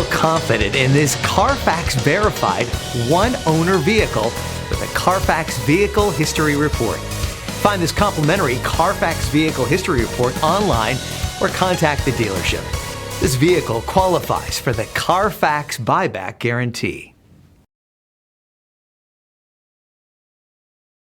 Feel confident in this CARFAX verified one-owner vehicle with a CARFAX Vehicle History Report. Find this complimentary CARFAX Vehicle History Report online or contact the dealership. This vehicle qualifies for the CARFAX buyback guarantee.